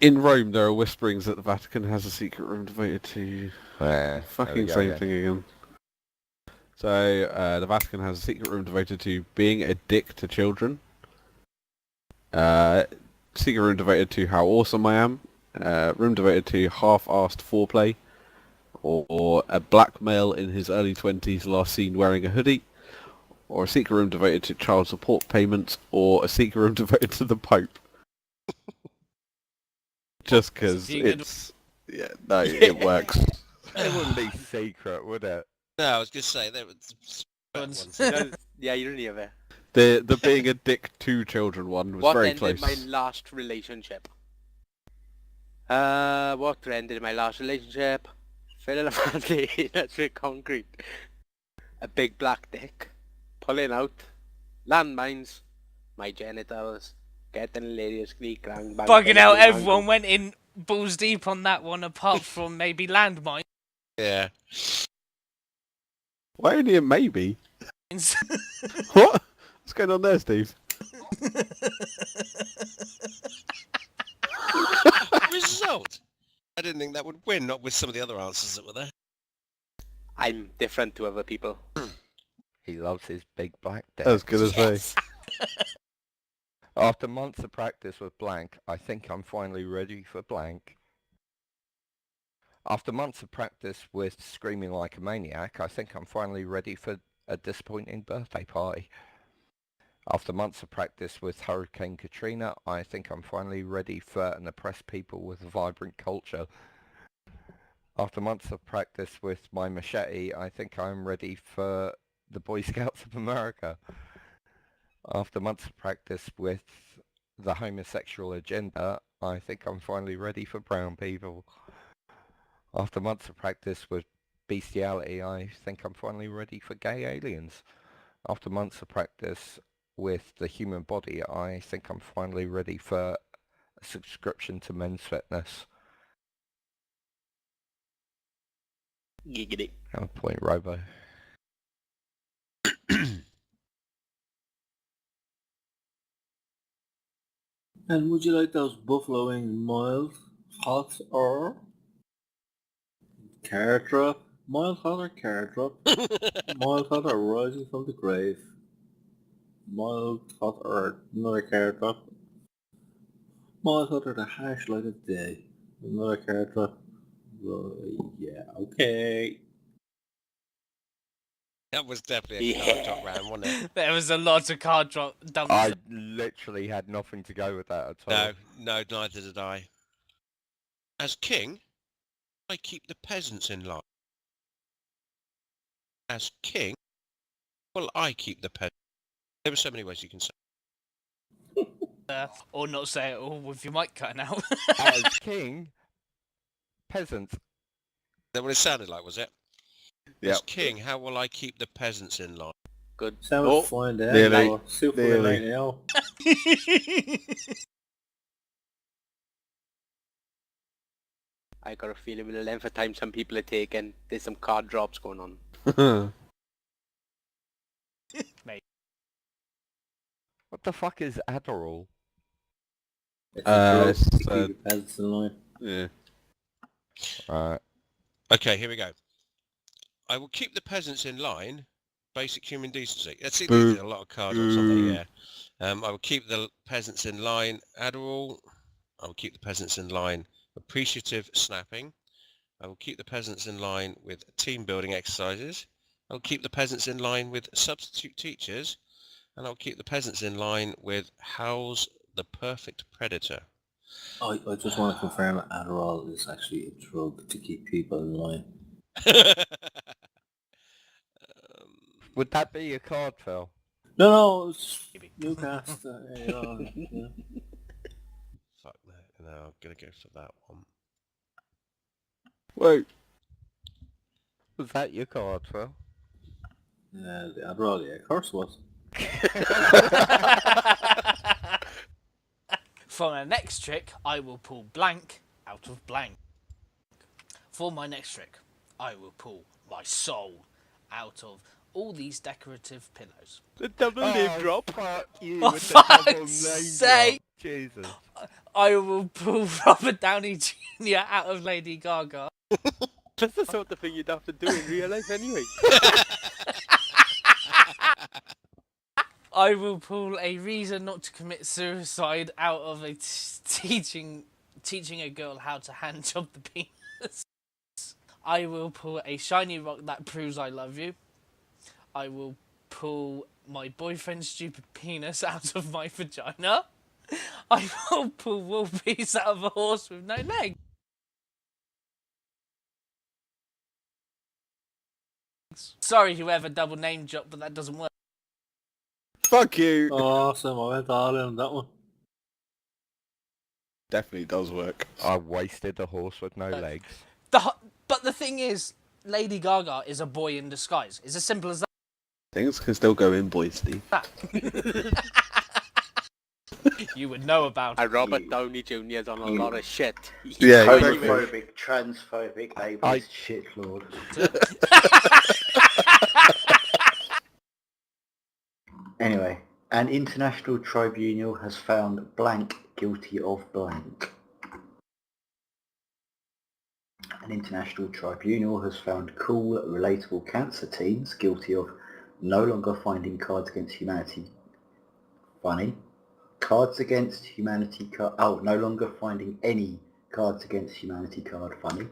In Rome, there are whisperings that the Vatican has a secret room devoted to... There we Fucking go same then. thing again. So, the Vatican has a secret room devoted to being a dick to children. Secret room devoted to how awesome I am. Room devoted to half-assed foreplay. Or a black male in his early 20s last seen wearing a hoodie. Or a secret room devoted to child support payments. Or a secret room devoted to the Pope. Just because it's... Yeah, no, it works. It wouldn't be secret, would it? No, I was going to say, there was ones. Yeah, you don't have it. The being a dick to children one was What very ended close. my last relationship? What ended my last relationship? Filling a family, that's with concrete. A big black dick. Pulling out. Landmines. My genitals. Getting a lady to squeak around. Bugging out, everyone went in balls deep on that one, apart from maybe landmines. Yeah. Why only a maybe? What? What's going on there, Steve? Result? I didn't think that would win, not with some of the other answers that were there. I'm different to other people. He loves his big black dick. I was gonna say. After months of practice with blank, I think I'm finally ready for blank. After months of practice with screaming like a maniac, I think I'm finally ready for a disappointing birthday party. After months of practice with Hurricane Katrina, I think I'm finally ready for an oppressed people with a vibrant culture. After months of practice with my machete, I think I'm ready for the Boy Scouts of America. After months of practice with the homosexual agenda, I think I'm finally ready for brown people. After months of practice with bestiality, I think I'm finally ready for gay aliens. After months of practice with the human body, I think I'm finally ready for a subscription to Men's Fitness. Giggity. Have a point, Robo. And would you like those buffalo wings mild, hot, or carrot drop? Mild, hot, or carrot drop? Mild, hot, or rising from the grave? Mild, hot, or another carrot drop? Mild, hot, or the harsh light of day? Another carrot drop? Yeah, okay. That was definitely a card drop round, wasn't it? There was a lot of card drop dumps. I literally had nothing to go with that at all. No, neither did I. As king, I keep the peasants in line. As king, well, I keep the peasants. There were so many ways you can say. Or not say it all with your mic cutting out. As king, peasants. Is that what it sounded like, was it? Yep. As king, how will I keep the peasants in line? Good. Sounds Oh, fine there. nearly, Or super nearly. right now. I got a feeling with the length of time some people are taking, there's some card drops going on. What the fuck is Adderall? It's a drug it's, to keep your peasants in line. Yeah. Right. Okay, here we go. I will keep the peasants in line. Basic human decency. Let's see, Boo. there's a lot of cards or something, yeah. I will keep the peasants in line. Adderall. I will keep the peasants in line. Appreciative snapping. I will keep the peasants in line with team building exercises. I will keep the peasants in line with substitute teachers. And I'll keep the peasants in line with Howl's the Perfect Predator. I just want to confirm Adderall is actually a drug to keep people in line. Would that be your card, Phil? No, it's Newcastle. Yeah. Fuck that. No, I'm going to go for that one. Wait. Was that your card, Phil? Yeah, the Adderall, yeah, of course it was. For my next trick, I will pull blank out of blank. For my next trick, I will pull my soul out of all these decorative pillows. The double name drop. Fuck you For with the double name fuck's sake! drop. Jesus. I will pull Robert Downey Jr. out of Lady Gaga. That's the sort of thing you'd have to do in real life anyway. I will pull a reason not to commit suicide out of a teaching a girl how to hand job the penis. I will pull a shiny rock that proves I love you. I will pull my boyfriend's stupid penis out of my vagina. I will pull wool piece out of a horse with no legs. Sorry, whoever double name dropped, but that doesn't work. Fuck you! Awesome, I went all in on that one. Definitely does work. I wasted a horse with no legs. But the thing is, Lady Gaga is a boy in disguise. It's as simple as Things can still go in, boys, Steve. that. You would know about And it. Robert Downey Jr. is on a lot of shit. Yeah, Homophobic, transphobic, ableist shitlord. Anyway, an international tribunal has found blank guilty of blank. An international tribunal has found cool, relatable cancer teens guilty of no longer finding Cards Against Humanity funny. Cards Against Humanity no longer finding any Cards Against Humanity card funny.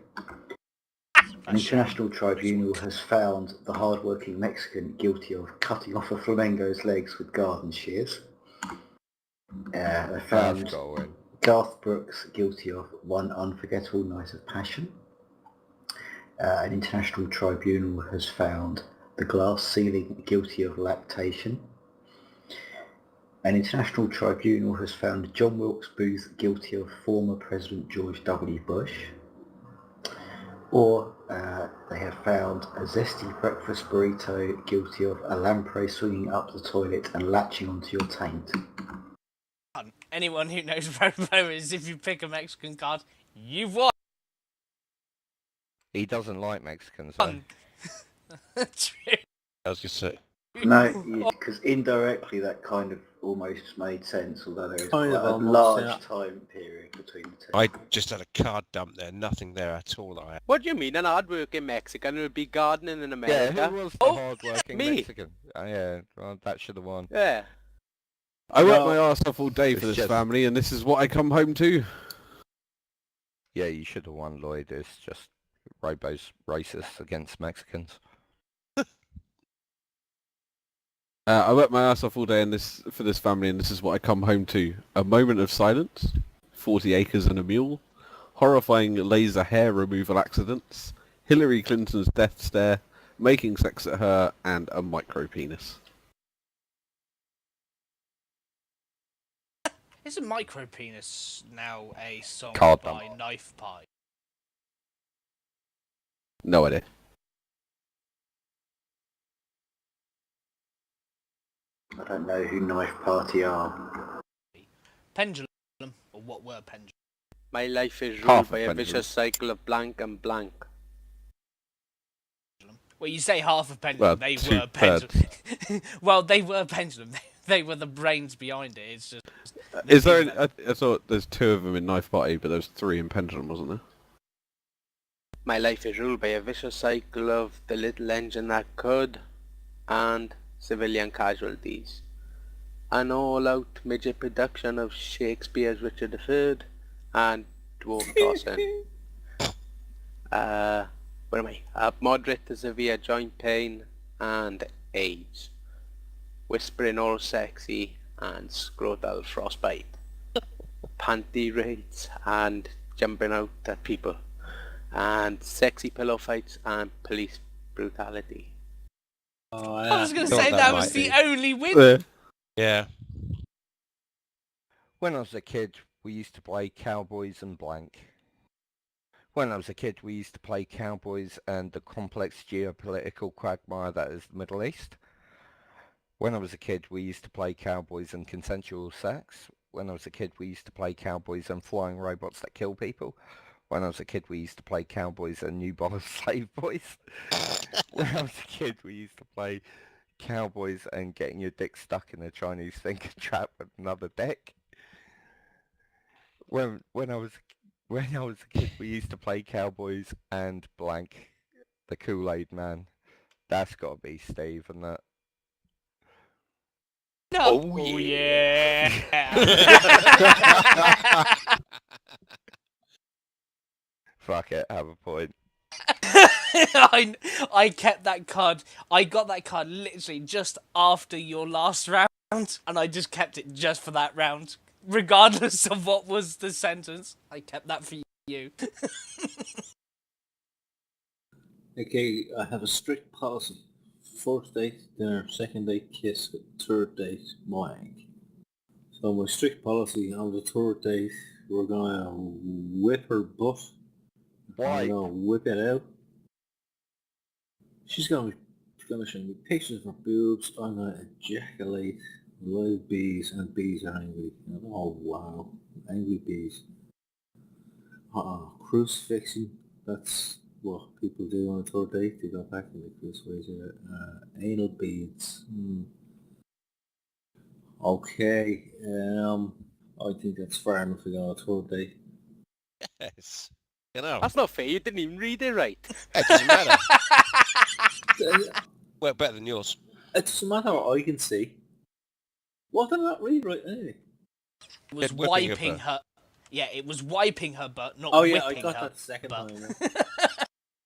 An international tribunal has found the hard-working Mexican guilty of cutting off a flamenco's legs with garden shears. They That's found going. Garth Brooks guilty of one unforgettable night of passion. An international tribunal has found the glass ceiling guilty of lactation. An international tribunal has found John Wilkes Booth guilty of former President George W. Bush. Or they have found a zesty breakfast burrito guilty of a lamprey swinging up the toilet and latching onto your taint. Anyone who knows Robo is, if you pick a Mexican card, you've won. He doesn't like Mexicans, though. True. I was just saying. No, because indirectly that kind of almost made sense, although there is quite Kind of a almost, large yeah. time period between the two. I just had a card dump there, nothing there at all. What do you mean, an hard-working Mexican would be gardening in Yeah, America? who was the Oh, hard-working me. Mexican? Yeah, well, that should have won. Yeah. I work No. my arse off all day for It's this just- family, and this is what I come home to. Yeah, you should have won, Lloyd. It's just Robo's racist against Mexicans. I work my ass off all day for this family, and this is what I come home to. A moment of silence, 40 acres and a mule, horrifying laser hair removal accidents, Hillary Clinton's death stare, making sex at her, and a micro penis. Isn't Micro Penis now a song Card by dump. Knife Pie? No idea. I don't know who Knife Party are. Pendulum, or what were Pendulum? My life is ruled Half by a a pendulum. vicious cycle of blank and blank. Well, you say half of Pendulum, Well, they were two-thirds. Pendulum. Well, they were Pendulum. They were the brains behind it. It's just... Is there? I thought there's 2 of them in Knife Party, but there was 3 in Pendulum, wasn't there? My life is ruled by a vicious cycle of the little engine that could, and civilian casualties. An all-out midget production of Shakespeare's Richard III and Dwarf Dawson. Where am I? Moderate to severe joint pain and AIDS. Whispering all sexy and scrotal frostbite. Panty raids and jumping out at people. And sexy pillow fights and police brutality. Oh, I was going to Thought say that that was might the be. only win. Yeah. When I was a kid, we used to play Cowboys and blank. When I was a kid, we used to play Cowboys and the complex geopolitical quagmire that is the Middle East. When I was a kid, we used to play Cowboys and consensual sex. When I was a kid, we used to play Cowboys and flying robots that kill people. When I was a kid, we used to play Cowboys and newborn slave boys. When I was a kid, we used to play Cowboys and getting your dick stuck in a Chinese finger trap with another dick. When I was a kid, we used to play Cowboys and blank the Kool-Aid Man. That's got to be Steve, and that. No. Oh, yeah. Fuck it, have a point. I kept that card. I got that card literally just after your last round, and I just kept it just for that round, regardless of what was the sentence. I kept that for you. Okay, I have a strict policy. First date, dinner, second date, kiss, third date, wank. So my strict policy on the third date, we're gonna whip her butt. Why? I'm gonna whip it out. She's gonna show me pictures of her boobs. I'm gonna ejaculate live bees, and bees are angry. Oh wow, angry bees. Crucifixing. That's what people do on a third date. They go back and they crucifix her. Anal beads. Okay. I think that's fair enough to go on a third date. Yes. You know, That's not fair. You didn't even read it right. it doesn't matter. It Well, better than yours. doesn't matter what I can see. What did I not read right anyway? It was It whipping her wiping butt. her. Yeah, it was wiping her butt, not Oh yeah, I whipping got her. that second butt. time.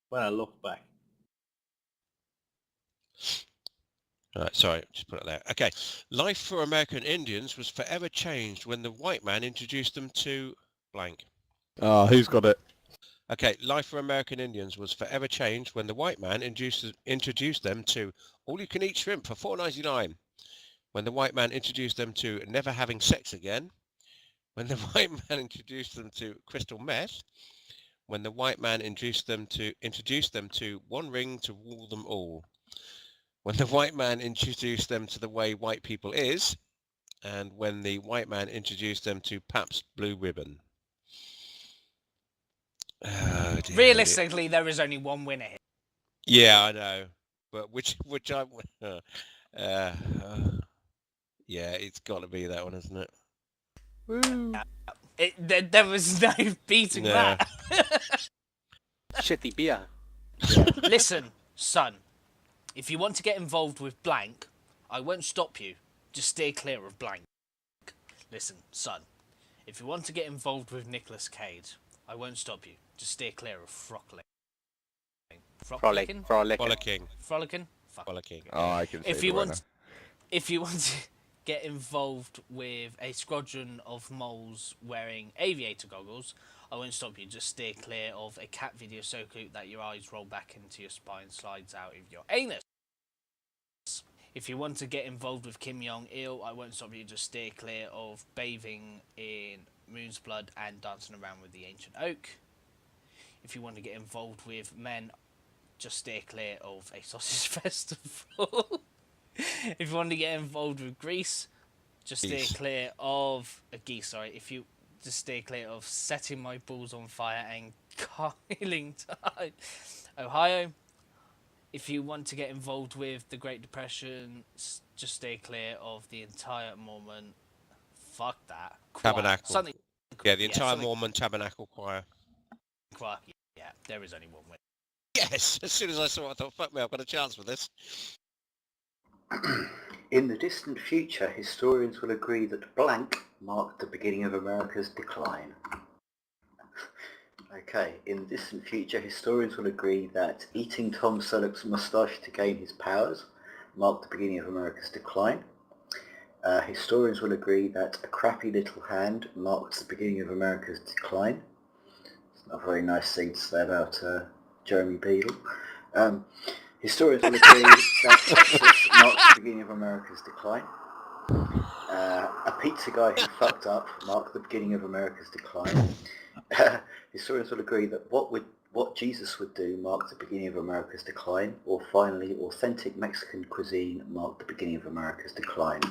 When I look back. Right, sorry, just put it there. Okay. Life for American Indians was forever changed when the white man introduced them to blank. Who's got it? Okay, life for American Indians was forever changed when the white man introduced them to all-you-can-eat shrimp for $4.99. When the white man introduced them to never having sex again. When the white man introduced them to crystal meth. When the white man introduced them to one ring to rule them all. When the white man introduced them to the way white people is. And when the white man introduced them to Pabst Blue Ribbon. Oh, dear. Realistically, there is only one winner here. Yeah, I know, but which I yeah, it's got to be that one, isn't it? Woo. There was no beating No. that. Shitty beer. Listen, son, if you want to get involved with blank, I won't stop you. Just steer clear of blank. Listen, son, if you want to get involved with Nicolas Cage, I won't stop you. Just steer clear of frolicking. Frolic. Bollocking. Frolicking? Fuck. Bollocking. Oh, I can see If the you winner. want, if you want to get involved with a squadron of moles wearing aviator goggles, I won't stop you. Just steer clear of a cat video so cute that your eyes roll back into your spine, slides out of your anus. If you want to get involved with Kim Jong-il, I won't stop you. Just steer clear of bathing in moon's blood and dancing around with the ancient oak. If you want to get involved with men, just steer clear of a sausage festival. If you want to get involved with Greece, just steer Geese. clear of geese. Sorry, if you just steer clear of setting my balls on fire and coiling time. Ohio. If you want to get involved with the Great Depression, just stay clear of the entire Mormon. Fuck that. Choir. Tabernacle. Something. Yeah, the entire something Mormon Tabernacle Choir. choir. Yeah, there is only one way. Yes, as soon as I saw it, I thought, fuck me, I've got a chance with this. In the distant future, historians will agree that blank marked the beginning of America's decline. Okay, in the distant future, historians will agree that eating Tom Selleck's moustache to gain his powers marked the beginning of America's decline. Historians will agree that a crappy little hand marks the beginning of America's decline. It's not a very nice thing to say about Jeremy Beadle. Historians will agree that Texas marked the beginning of America's decline. A pizza guy who fucked up marked the beginning of America's decline. Historians will agree that what Jesus would do marked the beginning of America's decline. Or finally, authentic Mexican cuisine marked the beginning of America's decline.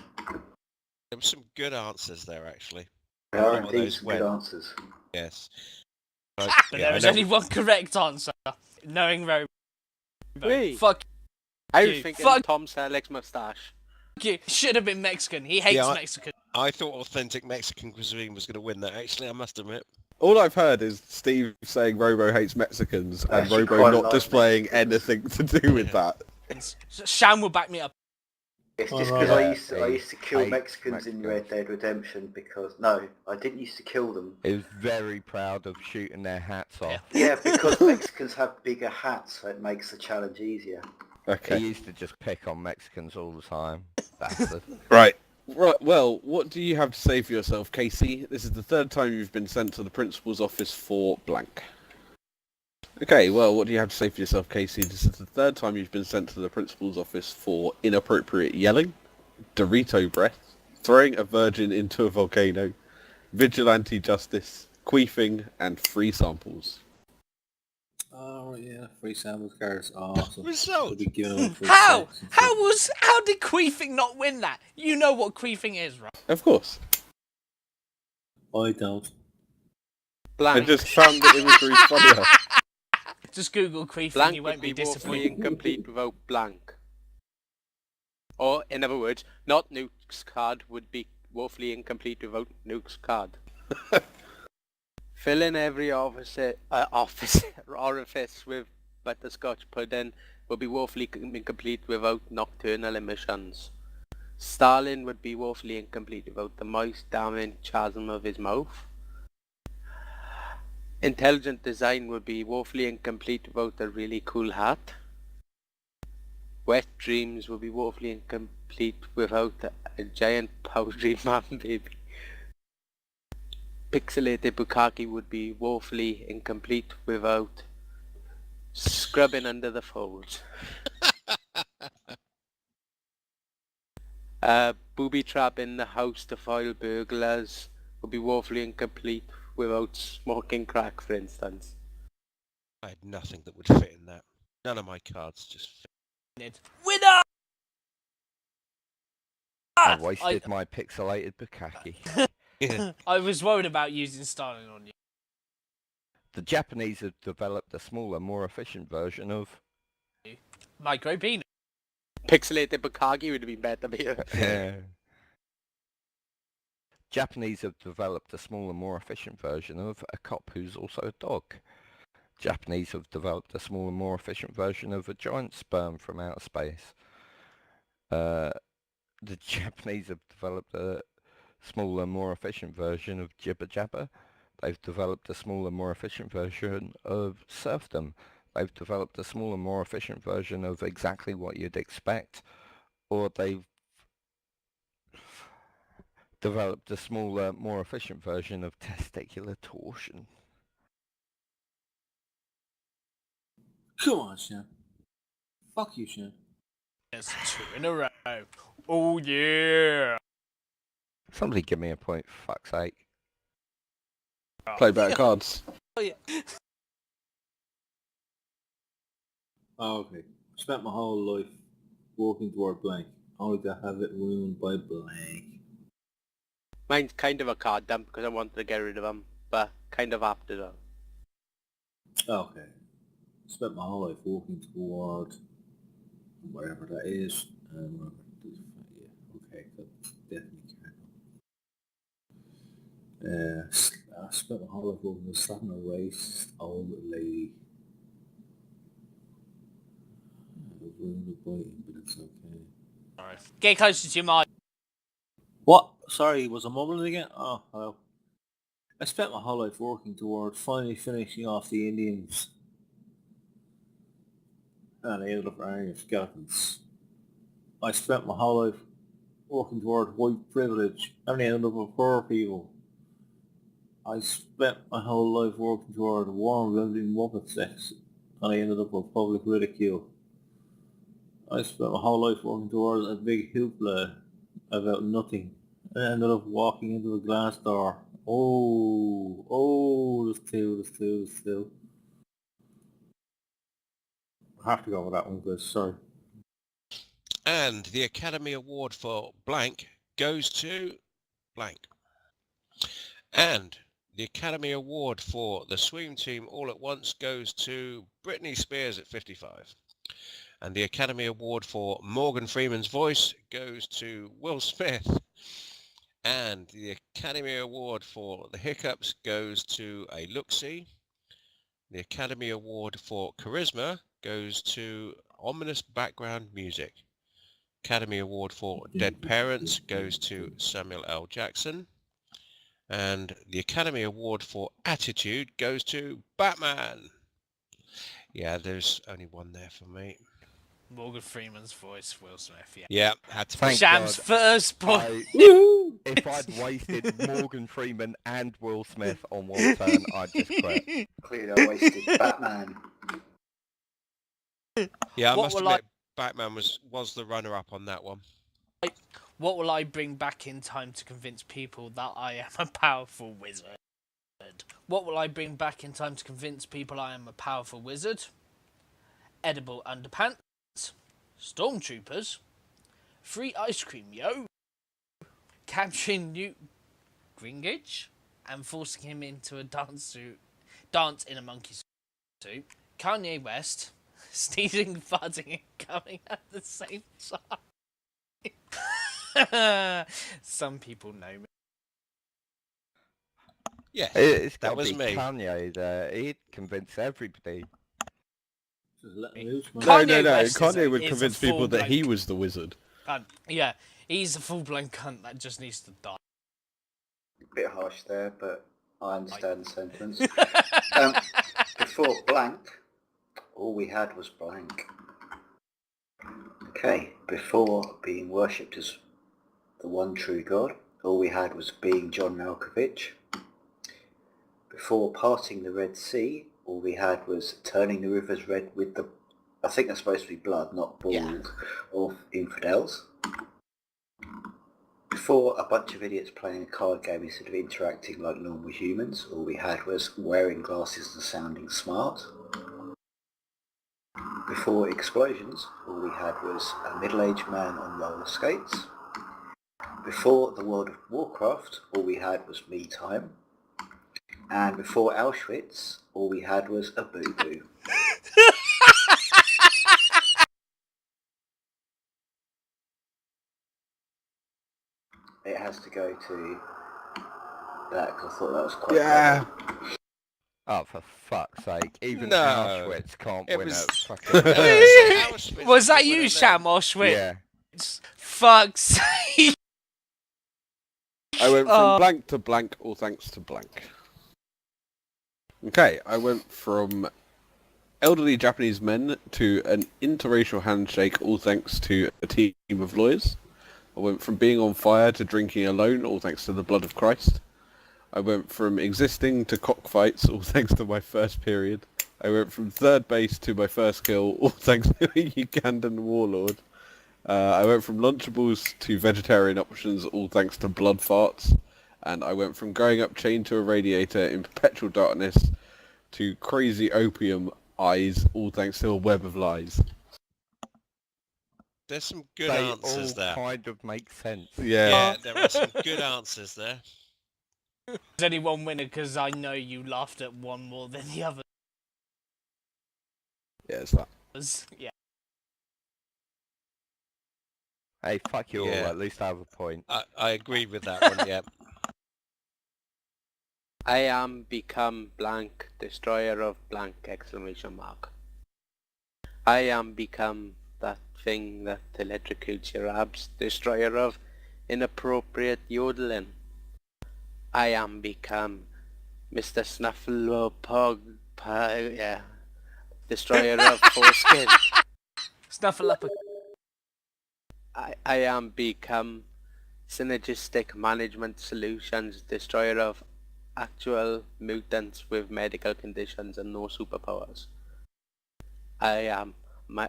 There were some good answers there, actually. There are What indeed those some good went. answers. Yes. But Yeah, there I is know- only one correct answer. Knowing very. Wait. Fuck I was you. thinking Fuck Tom Selleck's moustache. you. Should have been Mexican. He hates Yeah, Mexican. I thought authentic Mexican cuisine was going to win that, actually, I must admit. All I've heard is Steve saying Robo hates Mexicans and actually Robo quite not like displaying Mexicans. anything to do with that. Sham will back me up. It's Oh, just no, because no. I used to kill Hate Mexicans in Mexicans. Red Dead Redemption because... No, I didn't used to kill them. He was very proud of shooting their hats off. Yeah, because Mexicans have bigger hats, so it makes the challenge easier. Okay. He used to just pick on Mexicans all the time. That's the... Right. Right, well, what do you have to say for yourself, Casey? This is the third time you've been sent to the principal's office for blank. Okay, well, what do you have to say for yourself, Casey? This is the third time you've been sent to the principal's office for inappropriate yelling, Dorito breath, throwing a virgin into a volcano, vigilante justice, queefing, and free samples. Oh yeah, free samples cards. Awesome. Result. We'll be giving away free How? sacks and stuff. How did queefing not win that? You know what queefing is, right? Of course. I don't. I Blank. just found the imagery funnier. Just Google queefing, Blank you would won't be be woefully disappointed. incomplete without blank. Or, in other words, not Nuke's card would be woefully incomplete without Nuke's card. Fill in every orifice with butterscotch pudding would be woefully incomplete without nocturnal emissions. Stalin would be woefully incomplete without the moist, damning chasm of his mouth. Intelligent design would be woefully incomplete without a really cool hat. Wet dreams would be woefully incomplete without a giant powdery man baby. Pixelated bukkake would be woefully incomplete without scrubbing under the folds. Booby trap in the house to foil burglars would be woefully incomplete without smoking crack, for instance. I had nothing that would fit in that. None of my cards just fit. Winner! I wasted my pixelated bukkake. I was worried about using Stalin on you. The Japanese have developed a smaller, more efficient version of... Micro peanut. Pixelated bukkake would have been better, but Japanese have developed a smaller, more efficient version of a cop who's also a dog. Japanese have developed a smaller, more efficient version of a giant sperm from outer space. The Japanese have developed a smaller, more efficient version of Jibber Jabber. They've developed a smaller, more efficient version of serfdom. They've developed a smaller, more efficient version of exactly what you'd expect. Or they've developed a smaller, more efficient version of testicular torsion. Come on, Shan. Fuck you, Shan. There's 2 in a row. Oh yeah. Somebody give me a point, for fuck's sake. Play better cards. Oh yeah. Oh, okay. Spent my whole life working toward blank, only to have it ruined by blank. mine's kind of a card dump because I wanted to get rid of them, but kind of after though. Okay. Spent my whole life working toward whatever that is. Yeah, okay, good. Definitely can't. I spent my whole life working with starting a race, old lady. I ruined the biting, but it's okay. Get closer to your mic. What? Sorry, was I mumbling again? Oh, hello. I spent my whole life working toward finally finishing off the Indians. And I ended up marrying skeletons. I spent my whole life working toward white privilege, and I ended up with poor people. I spent my whole life working toward warm-loving Muppet sex, and I ended up with public ridicule. I spent my whole life working towards a big hoopla about nothing, and I ended up walking into a glass door. There's two. I have to go with that one, because, sorry. And the Academy Award for blank goes to blank. And the Academy Award for the Swim Team All at Once goes to Britney Spears at 55. And the Academy Award for Morgan Freeman's voice goes to Will Smith. And the Academy Award for the Hiccups goes to a Luxie. The Academy Award for Charisma goes to Ominous Background Music. Academy Award for Dead Parents goes to Samuel L. Jackson. And the Academy Award for Attitude goes to Batman. Yeah, there's only one there for me. Morgan Freeman's voice, Will Smith, yeah. Yeah, had to Thank Sham's God. first point. If I'd wasted Morgan Freeman and Will Smith on one turn, I'd just quit. Clearly I wasted Batman. Yeah, I What must will admit, Batman was the runner-up on that one. What will I bring back in time to convince people that I am a powerful wizard? What will I bring back in time to convince people I am a powerful wizard? Edible underpants, stormtroopers, free ice cream, yo, capturing Newt Gingrich and forcing him into a dance in a monkey suit, Kanye West, sneezing, farting, and coming at the same time. Some people know me. Yeah, It's that got was to be me. Kanye there. He'd convince everybody. Just let him loose, man. Kanye No. West Kanye would is a convince people that full-blown he was the wizard. Yeah, he's a full-blown cunt that just needs to die. Bit harsh there, but I understand the sentence. Before blank, all we had was blank. Okay, before being worshipped as the one true God, all we had was being John Malkovich. Before parting the Red Sea, all we had was turning the rivers red with the, I think that's supposed to be blood, not balls, of infidels. Before a bunch of idiots playing a card game instead of interacting like normal humans, all we had was wearing glasses and sounding smart. Before explosions, all we had was a middle-aged man on roller skates. Before the World of Warcraft, all we had was me time. And before Auschwitz, all we had was a boo-boo. It has to go to that because I thought that was quite clever. Oh, for fuck's sake. Even No. Auschwitz can't It win was- a fucking... Auschwitz Was that the winner you, there. Sham Auschwitz? yeah. Fuck's sake. I went Oh. from blank to blank, all thanks to blank. Okay, I went from elderly Japanese men to an interracial handshake, all thanks to a team of lawyers. I went from being on fire to drinking alone, all thanks to the blood of Christ. I went from existing to cockfights, all thanks to my first period. I went from third base to my first kill, all thanks to a Ugandan warlord. I went from Lunchables to vegetarian options, all thanks to blood farts. And I went from growing up chained to a radiator in perpetual darkness to crazy opium eyes, all thanks to a web of lies. There's some good They answers all there. kind of make sense. Yeah, there are some good answers there. There's only one winner because I know you laughed at one more than the others. Yeah, it's that. Yeah. Hey, fuck you Yeah. all. At least I have a point. I agree with that one, yeah. I am become blank, destroyer of blank, exclamation mark. I am become that thing that electrocutes your abs, destroyer of inappropriate yodeling. I am become Mr. Snuffleupagus, yeah, destroyer of foreskin. Snuffle up a... I am become synergistic management solutions, destroyer of actual mutants with medical conditions and no superpowers. I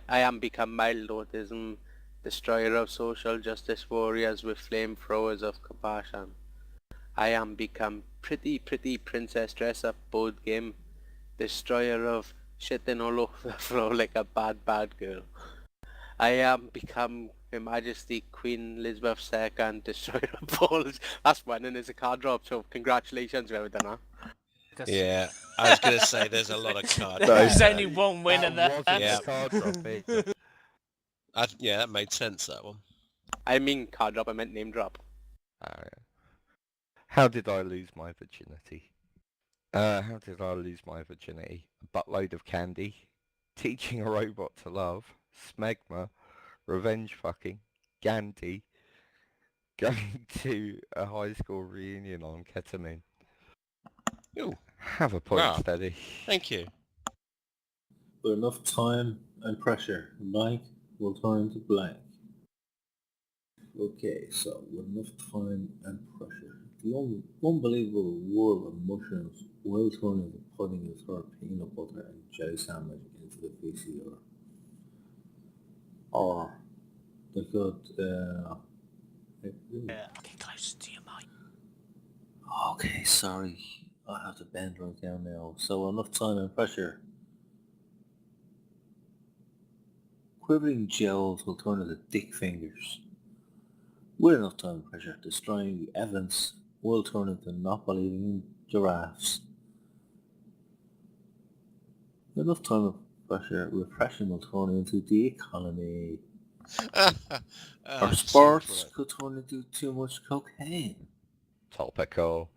am become mild autism, destroyer of social justice warriors with flamethrowers of compassion. I am become pretty princess dress up board game, destroyer of shitting all over the floor like a bad girl. I am become Her Majesty Queen Elizabeth II, destroyer of balls. That's winning as a card drop, so congratulations whoever done that. Yeah, I was going to say there's a lot of cards. There's only one winner That there. wasn't Yeah. a card drop either. Yeah, that made sense, that one. I mean card drop, I meant name drop. Oh, yeah. How did I lose my virginity? How did I lose my virginity? A buttload of candy, teaching a robot to love, smegma, revenge fucking, Gandhi, going to a high school reunion on ketamine. Ooh, Have a point, Wow. Steady. thank you. With enough time and pressure, blank will turn into blank. Okay, so with enough time and pressure, the unbelievable world of mushrooms will turn into putting a third peanut butter and jelly sandwich into the VCR. Or they could, Yeah, get closer to your mic. okay, sorry, I have to bend right down now. So enough time and pressure. Quivering gels will turn into dick fingers. With enough time and pressure, destroying the evidence will turn into not believing giraffes. With enough time and pressure, repression will turn into the economy. Or sports could turn into too much cocaine. Topical.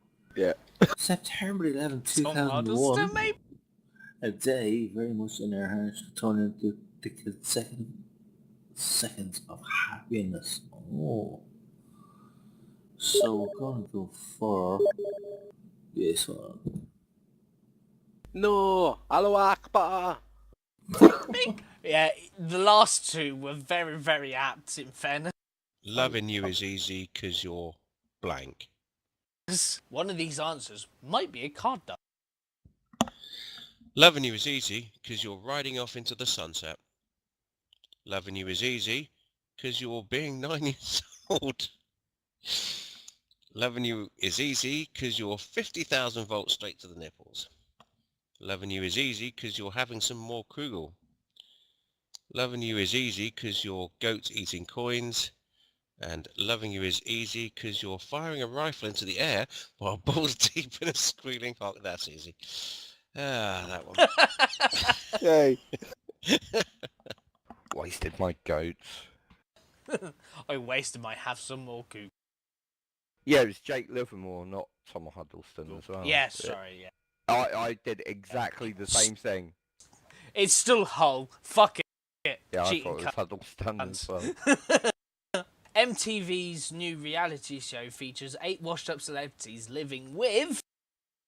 September 11, Tom Hiddleston, 2001, maybe? a day very much in our hearts could turn into the seconds of happiness. Oh. So we're going to go for this one. No! Allahu Akbar! Yeah, the last two were very, very apt, in fairness. Loving you is easy because you're blank. One of these answers might be a card dump. Loving you is easy because you're riding off into the sunset. Loving you is easy because you're being 9 years old. Loving you is easy because you're 50,000 volts straight to the nipples. Loving you is easy because you're having some more Krugel. Loving you is easy because you're goat eating coins. And loving you is easy because you're firing a rifle into the air while balls deep in a squealing hog. That's easy. Ah, that one. Yay. Wasted my goats. I wasted my have some more goop. Yeah, it was Jake Livermore, not Tom Hiddleston as well. Yeah, sorry, yeah. I did exactly the same thing. It's still Hull. Fuck it. Yeah, I Cheating thought it was Hiddleston as cunts. well. MTV's new reality show features 8 washed-up celebrities living with...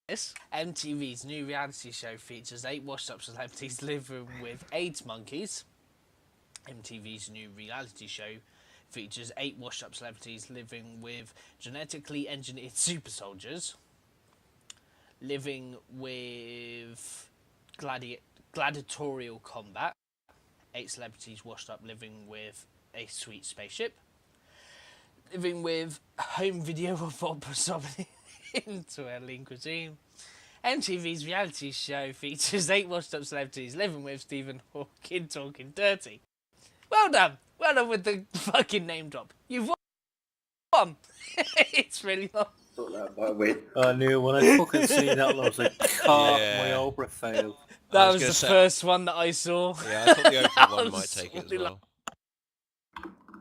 Yes. MTV's new reality show features 8 washed-up celebrities living with AIDS monkeys. MTV's new reality show features 8 washed-up celebrities living with genetically engineered super soldiers, living with gladiatorial combat, 8 celebrities washed up living with a sweet spaceship, living with home video of opera sobbing into a lean cuisine. MTV's reality show features 8 washed-up celebrities living with Stephen Hawking talking dirty. Well done with the fucking name drop. You've won. It's really long. Thought that might win. I knew when I fucking seen that one, I was like, "Car, Yeah. my Oprah failed." That was was gonna the say- first one that I saw. Yeah, I thought the That open one was might take it as really well.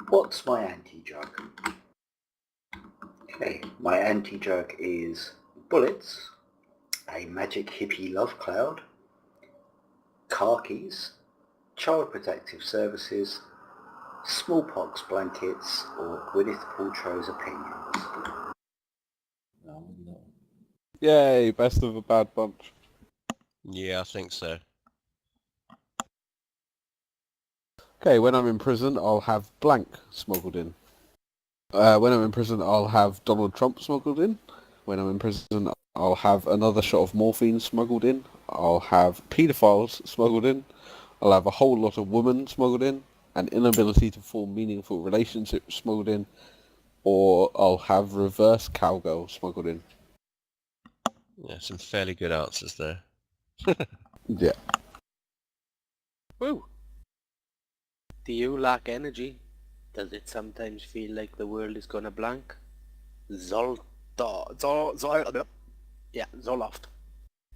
What's my anti-drug? Okay, my anti-drug is bullets, a magic hippie love cloud, car keys, child protective services, smallpox blankets, or Gwyneth Paltrow's opinions. No, no. Yay, best of a bad bunch. Yeah, I think so. Okay, when I'm in prison, I'll have blank smuggled in. When I'm in prison, I'll have Donald Trump smuggled in. When I'm in prison, I'll have another shot of morphine smuggled in. I'll have paedophiles smuggled in. I'll have a whole lot of women smuggled in. An inability to form meaningful relationships smuggled in. Or I'll have reverse cowgirl smuggled in. Yeah, some fairly good answers there. Yeah. Woo! Do you lack energy? Does it sometimes feel like the world is gonna blank? Zoloft.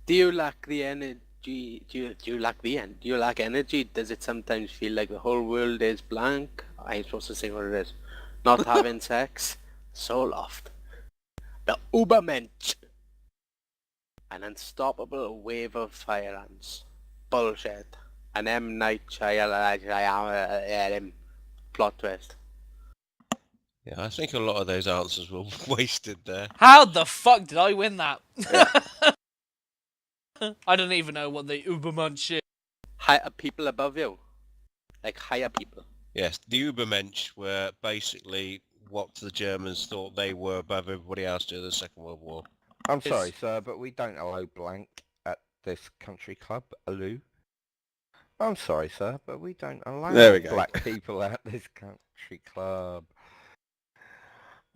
Do you lack the energy? Do you lack energy? Does it sometimes feel like the whole world is blank? I'm supposed to say what it is. Not having sex? Zoloft. The Ubermensch. An unstoppable wave of violence. Bullshit. An M. Night Shyamalan plot twist. Yeah, I think a lot of those answers were wasted there. How the fuck did I win that? I don't even know what the Ubermunch is. Higher people above you. Like higher people. Yes, the Übermensch were basically what the Germans thought they were above everybody else during the Second World War. I'm sorry, sir, but we don't allow blank at this country club, Aloo. I'm sorry, sir, but we don't allow There we go. black people at this country club.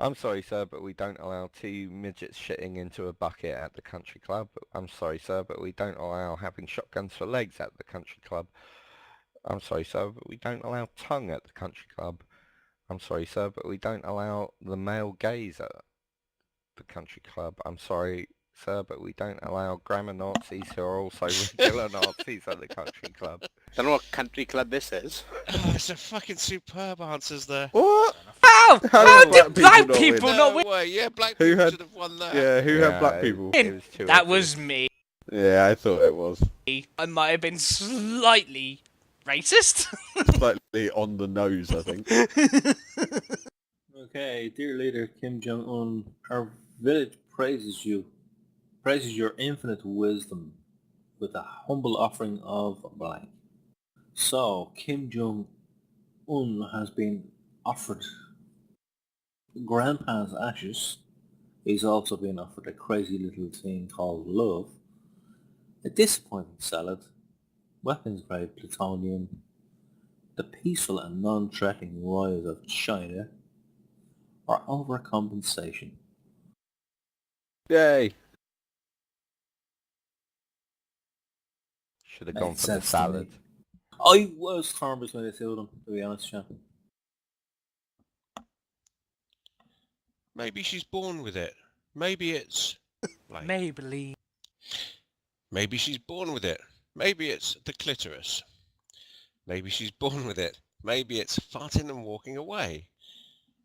I'm sorry, sir, but we don't allow two midgets shitting into a bucket at the country club. I'm sorry, sir, but we don't allow having shotguns for legs at the country club. I'm sorry, sir, but we don't allow tongue at the country club. I'm sorry, sir, but we don't allow the male gaze at the country club. I'm sorry, sir, but we don't allow grammar Nazis who are also regular Nazis at the country club. Don't know what country club this is. Oh, it's a fucking superb answers there. What? How? How How did did black black people people not not No win? way, yeah, black Who people had- should have won that. Yeah, who had black Yeah, people? It was too That obvious. was me. Yeah, I thought it was. I might have been slightly racist. Slightly on the nose, I think. Okay, dear leader Kim Jong-un, our village praises your infinite wisdom with a humble offering of blank. So, Kim Jong-un has been offered Grandpa's ashes. He's also been offered a crazy little thing called love, a disappointing salad, weapons-grade plutonium, the peaceful and non-threatening rise of China, or overcompensation. Yay. Should have Makes gone for the sense to me. salad. I was torn between the two of them, to be honest, champion. Maybe she's born with it. Maybe it's... like, Maybelline. maybe she's born with it. Maybe it's the clitoris. Maybe she's born with it. Maybe it's farting and walking away.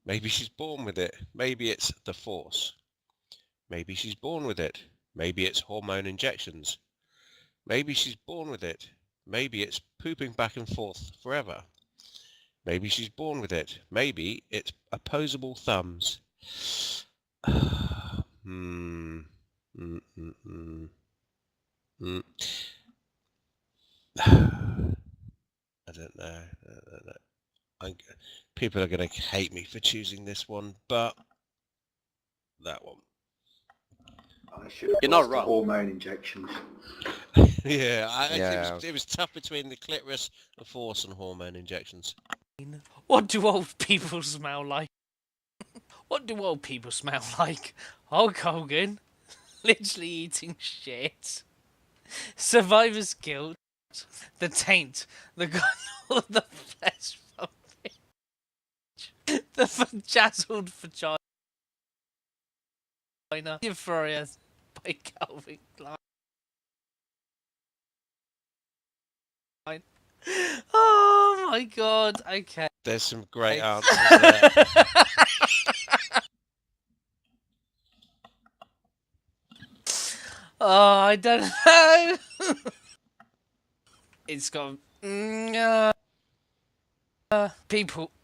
Maybe she's born with it. Maybe it's the force. Maybe she's born with it. Maybe it's hormone injections. Maybe she's born with it. Maybe it's pooping back and forth forever. Maybe she's born with it. Maybe it's opposable thumbs. I don't know. People are going to hate me for choosing this one, but that one. I should have You're not lost the wrong. hormone injections. Yeah, Yeah. It was tough between the clitoris, the force, and hormone injections. What do old people smell like? What do old people smell like? Hulk Hogan, literally eating shit. Survivor's guilt, the taint, the gun, the flesh pumping, the jazzled vagina, Euphoria by Calvin Klein. Oh my god, okay. There's some great answers there. Oh, I don't know. It's got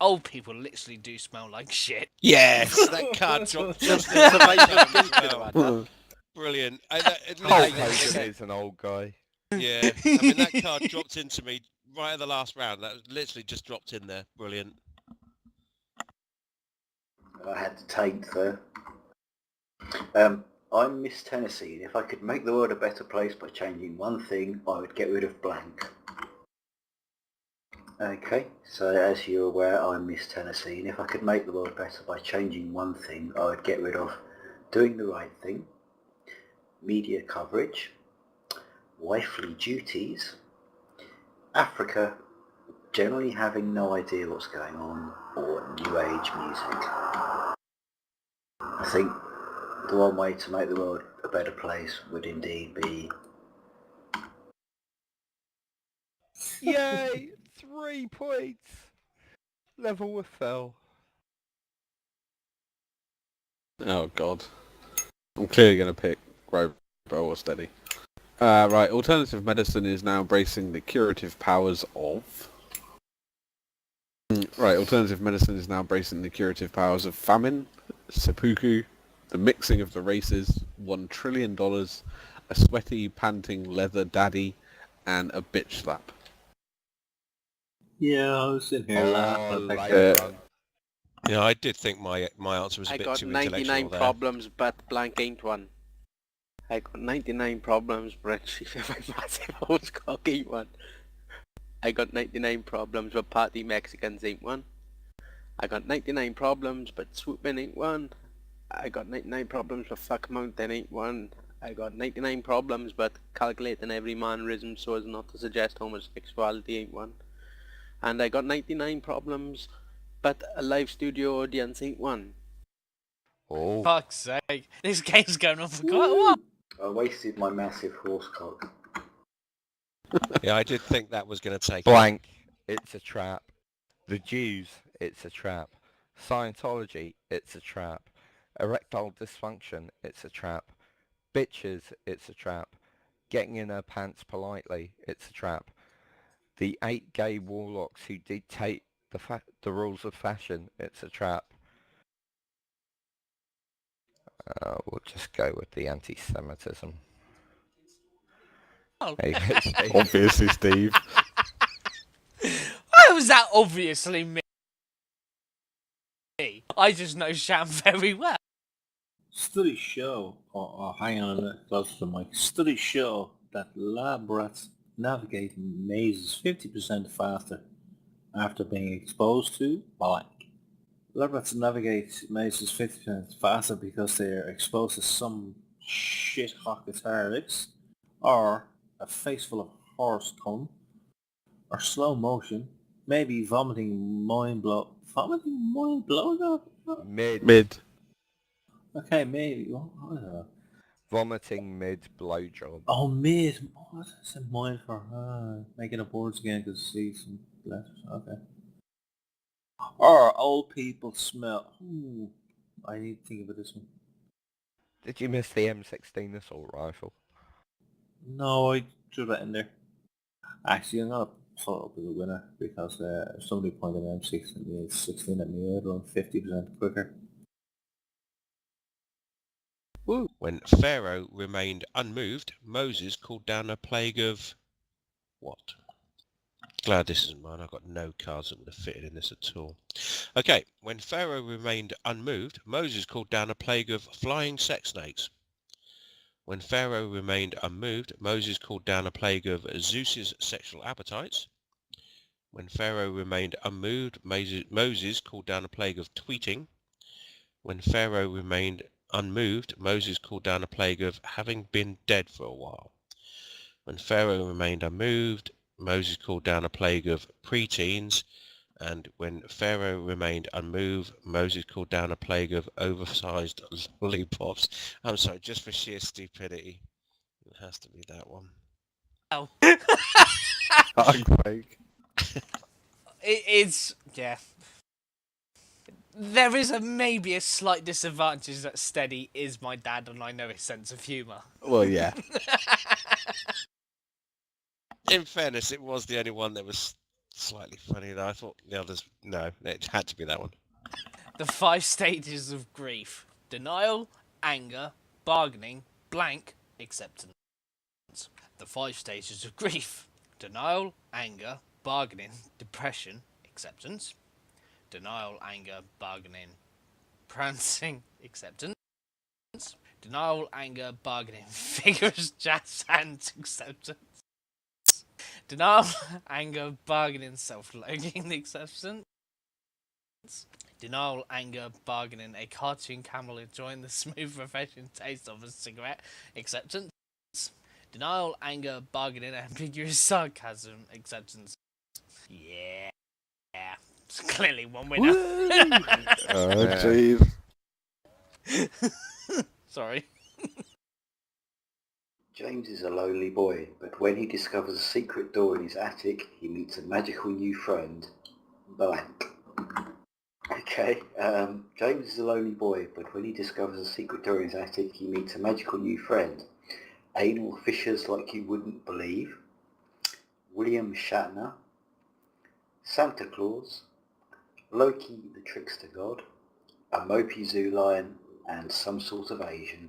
old people literally do smell like shit. Yes, that card dropped just in Survivor's time guilt as could well. have had that. Brilliant. Hulk Hogan is an old guy. Yeah, I mean that card dropped into me right at the last round. That literally just dropped in there. Brilliant. I had to taint there. I'm Miss Tennessee, and if I could make the world a better place by changing one thing, I would get rid of blank. Okay, so as you're aware, I'm Miss Tennessee, and if I could make the world better by changing one thing, I would get rid of doing the right thing, media coverage, wifely duties, Africa generally having no idea what's going on, or new age music. I think the one way to make the world a better place would indeed be... Yay! 3 points! Level with Phil. Oh god. I'm clearly going to pick Robo or Steady. Right, alternative medicine is now embracing the curative powers of... Right, alternative medicine is now embracing the curative powers of famine, seppuku, the mixing of the races, $1 trillion, a sweaty, panting leather daddy, and a bitch slap. Yeah, I was in here Oh, laughing. I Lame picked Run. Yeah, I did think my answer was a I bit got too 99 intellectual there. problems, but blank ain't one. I got 99 problems, but my massive horse cock ain't one. I got 99 problems, but party Mexicans ain't one. I got 99 problems, but swooping ain't one. I got 99 problems, but fuck mountain ain't one. I got 99 problems, but calculating every mannerism so as not to suggest homosexuality ain't one. And I got 99 problems, but a live studio audience ain't one. Oh, Fuck's sake. This game's going on for quite a while. I wasted my massive horse cock. Yeah, I did think that was going to take... blank. It's a trap. The Jews, it's a trap. Scientology, it's a trap. Erectile dysfunction, it's a trap. Bitches, it's a trap. Getting in her pants politely, it's a trap. The 8 gay warlocks who dictate the rules of fashion, it's a trap. We'll just go with the anti-Semitism. Oh. There you go, Steve. Obviously, Steve. Why was that obviously me? I just know Sham very well. Studies show, hang on a minute, close to the mic. Studies show that lab rats navigate mazes 50% faster after being exposed to blank. Lab rats navigate mazes 50% faster because they are exposed to some shit hot guitar licks, or a face full of horse cum, or slow motion, maybe vomiting mind blow. Vomiting mind blow? Mid. Okay, maybe. Well, I don't know. Vomiting mid blowjob. Oh, mid. What is a mind for? Making up words again because see some letters. Okay. Or old people smell. Ooh, I need to think about this one. Did you miss the M16 assault rifle? No, I threw that in there. Actually, I'm gonna put it up as a winner because if somebody pointed an M16 at me, I'd run 50% quicker. When Pharaoh remained unmoved, Moses called down a plague of... what? Glad this isn't mine. I've got no cards that would have fitted in this at all. Okay, when Pharaoh remained unmoved, Moses called down a plague of flying sex snakes. When Pharaoh remained unmoved, Moses called down a plague of Zeus's sexual appetites. When Pharaoh remained unmoved, Moses called down a plague of tweeting. When Pharaoh remained unmoved, Moses called down a plague of having been dead for a while. When Pharaoh remained unmoved, Moses called down a plague of preteens. And when Pharaoh remained unmoved, Moses called down a plague of oversized lollipops. I'm sorry, just for sheer stupidity. It has to be that one. Oh. Fake. It's... yeah. There is maybe a slight disadvantage that Steady is my dad and I know his sense of humour. Well, yeah. In fairness, it was the only one that was slightly funny, though. I thought the others... no, it had to be that one. The 5 stages of grief. Denial, anger, bargaining, blank, acceptance. The 5 stages of grief. Denial, anger, bargaining, depression, acceptance. Denial, anger, bargaining, prancing, acceptance. Denial, anger, bargaining, vigorous jazz hands, acceptance. Denial, anger, bargaining, self-loathing, acceptance. Denial, anger, bargaining, a cartoon camel enjoying the smooth, refreshing taste of a cigarette, acceptance. Denial, anger, bargaining, ambiguous sarcasm, acceptance. Yeah. It's clearly one winner. Oh, jeez. Sorry. James is a lonely boy, but when he discovers a secret door in his attic, he meets a magical new friend, blank. Okay, James is a lonely boy, but when he discovers a secret door in his attic, he meets a magical new friend. Anal fissures like you wouldn't believe. William Shatner. Santa Claus. Loki the trickster god. A mopey zoo lion, and some sort of Asian.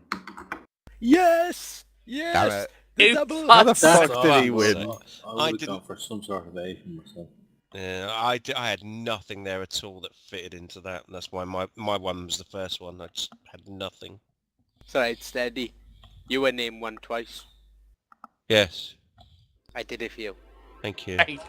Yes! Damn Yes! it. The It double. fucks. How the That's fuck did he I win? would I have didn't- gone for some sort of Asian myself. Yeah, I had nothing there at all that fitted into that. And that's why my one was the first one. I just had nothing. It's alright, steady. You were named one twice. Yes, I did it for you. thank you. Right.